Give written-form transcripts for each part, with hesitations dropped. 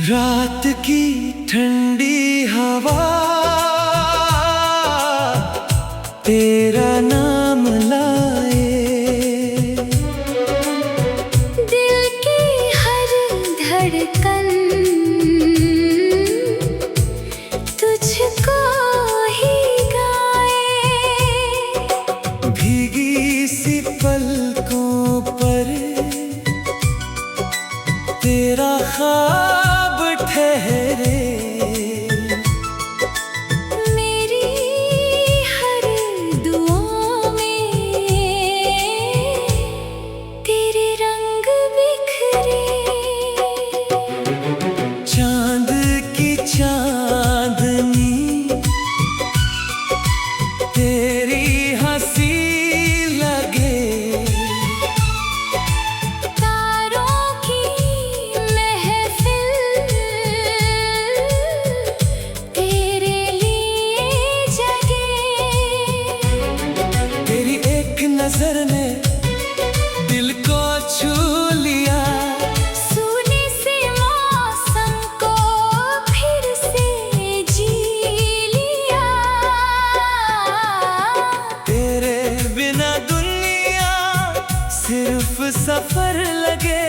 रात की ठंडी हवा तेरा नाम लाए, दिल की हर धड़कन तुझको ही गाए। भीगी सी पलकों पर तेरा ख्वाब ठहरे, मेरी हर दुआ में तेरे रंग बिखरे। चांद की चांदनी तेरी हंसी लगे, नजर ने दिल को छू लिया। सोने से मौसम को फिर से जी लिया। तेरे बिना दुनिया सिर्फ सफर लगे,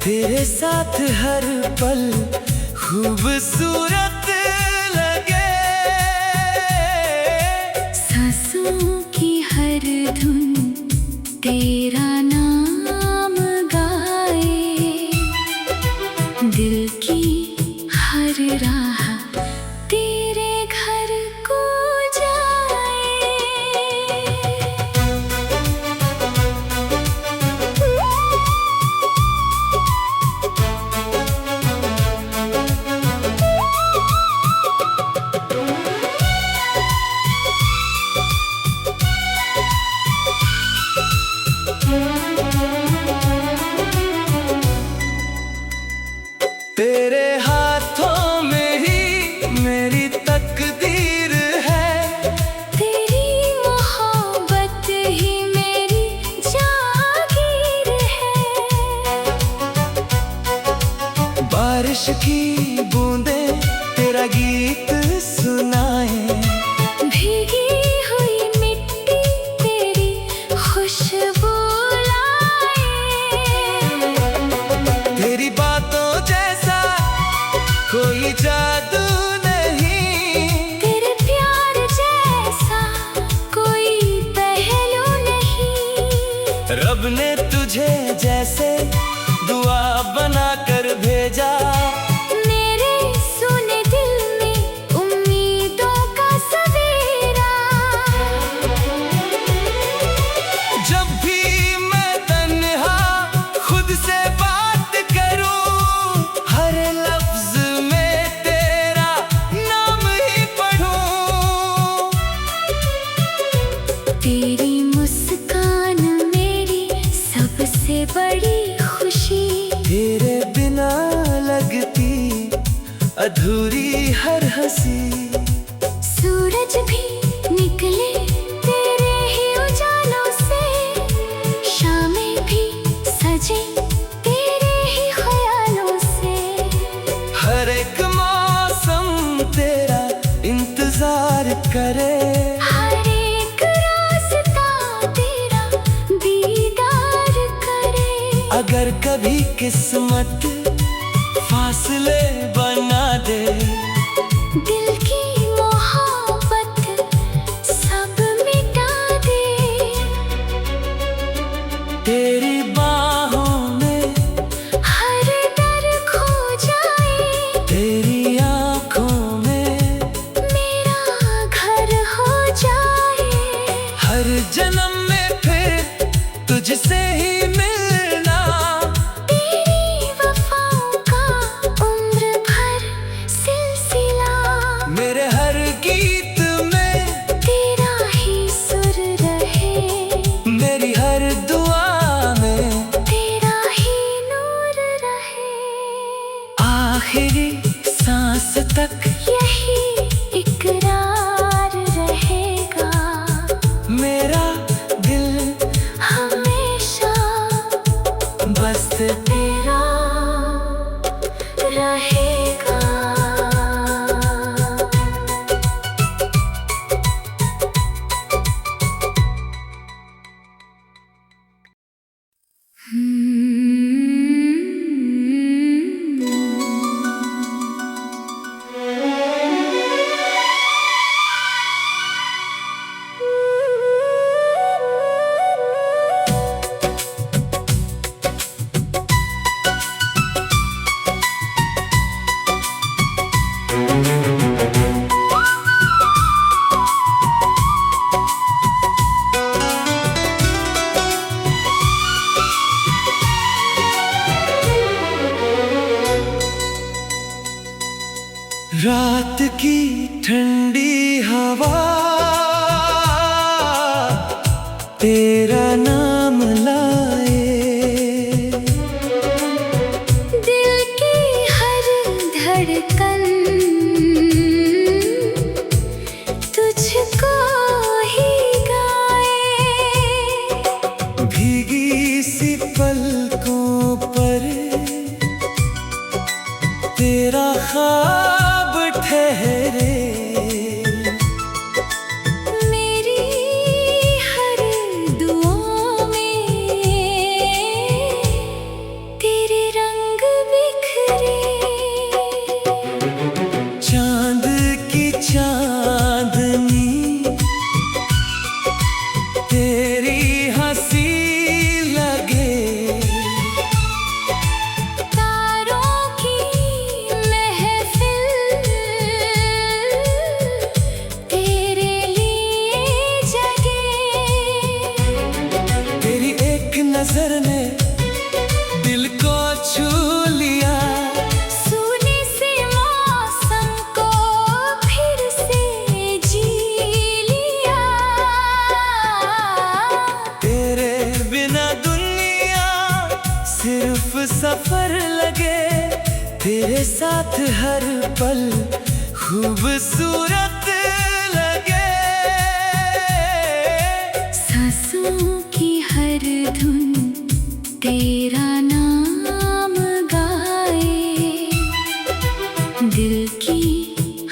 तेरे साथ हर पल खूबसूरत लगे। सांसों की हर धुन तेरा नाम गाए, दिल की हर राह तेरे घर को जाए। तेरे हाथों में ही मेरी तकदीर है, तेरी मोहब्बत ही मेरी जागीर है। बारिश की बूंदें तेरा गीत सुनाए, भीगी हुई मिट्टी तेरी खुशबू लाए। तेरी बातों जैसा कोई जादू नहीं, तेरे प्यार जैसा कोई पहलू नहीं। रब ने तुझे जैसे दुआ बनाकर भेजा, मेरे सुने दिल में उम्मीदों का सवेरा। जब भी मैं तन्हा खुद से बात करूं, हर लफ्ज में तेरा नाम ही पढ़ूं। तेरी मुस्कान मेरी सबसे बड़ी खुशी, तेरे बिना लगती अधूरी हर हंसी। सूरज भी निकले तेरे ही उजालों से, शामें भी सजे तेरे ही ख्यालों से। हर एक मौसम तेरा इंतजार करे, हर एक रास्ता तेरा दीदार करे। अगर कभी किस्मत फासले बना दे, दिल की मोहब्बत सब मिटा दे। तेरी बाहों में हर डर खो जाए, तेरी आंखों में मेरा घर हो जाए। हर जन्म में फिर रात की ठंडी हवा तेरा नाम लाए, दिल की हर धड़कन तुझको ही गाए। भीगी सी पलकों पर तेरा ख्वाब ठहरे, मेरी हर दुआ में तेरे रंग बिखरे। चांद की चांदनी तेरी हंसी लगे, तारों की महफिल तेरे लिए जगे। तेरी एक नजर ने दिल को छू लिया, सूने से मौसम को फिर से जी लिया। तेरे बिना दुनिया सिर्फ सफर लगे, तेरे साथ हर पल खूबसूरत लगे। सांसों की हर धुन तेरा नाम गाए, दिल की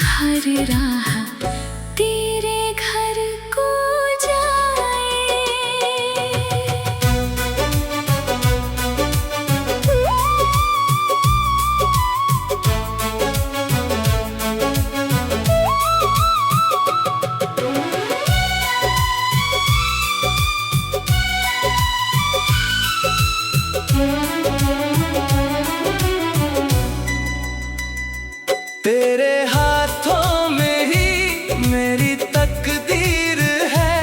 हर राह तेरे घर को तेरे हाथों में ही मेरी तकदीर है,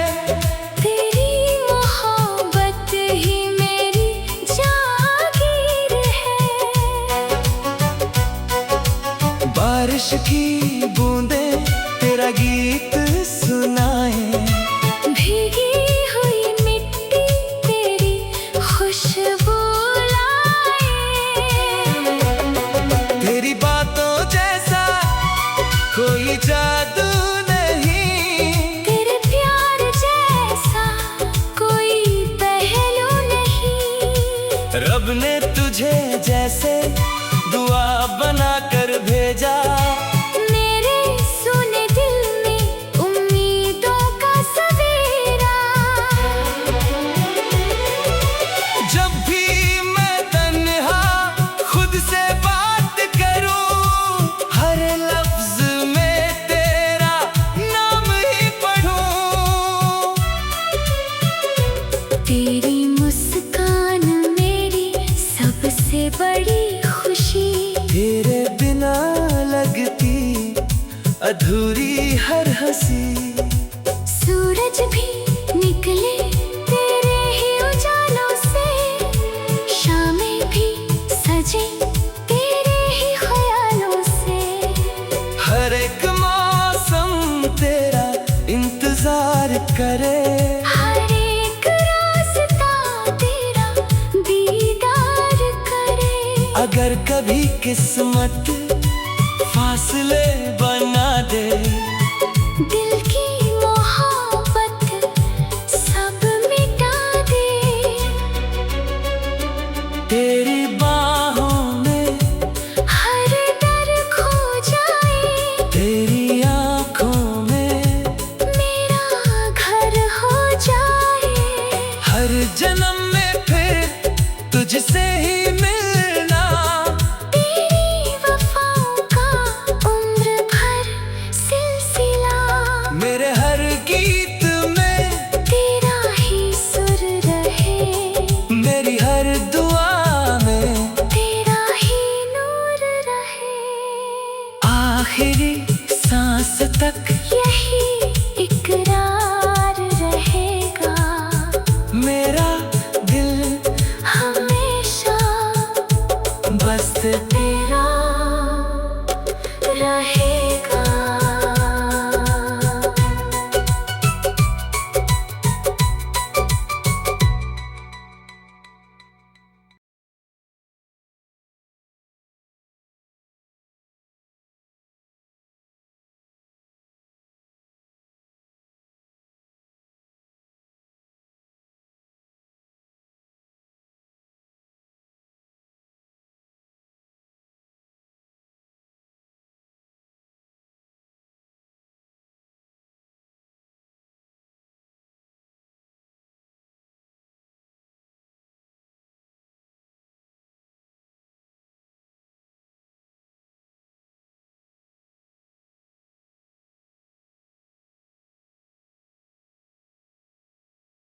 तेरी मोहब्बत ही मेरी जागीर है। बारिश की बूंदें तेरा गीत सुनाए, भीगी हुई मिट्टी तेरी खुशबू लाए। तेरी बातों जैसा कोई जादू नहीं, तेरे प्यार जैसा कोई पहलू नहीं। रब ने तुझे जैसे दुआ बना कर भेजा, मेरे सुने दिल में उम्मीदों का सवेरा। जब भी मैं तन्हा खुद से बात करूं, हर लफ्ज में तेरा नाम ही पढ़ूं। तेरी मुस्कान मेरी सबसे बड़ी खुशी, तेरे बिना लगती अधूरी हर हंसी। सूरज भी निकले तेरे ही उजालों से, शामें भी सजे तेरे ही ख्यालों से। हर एक मौसम तेरा इंतजार करे, हर एक रास्ता तेरा दीदार करे। अगर कभी किस्मत फासले बना दे, दिल की मोहब्बत सब मिटा दे। तेरी बाहों में हर डर खो जाए, तेरी आंखों में मेरा घर हो जाए। हर जन्म में फिर तुझसे ही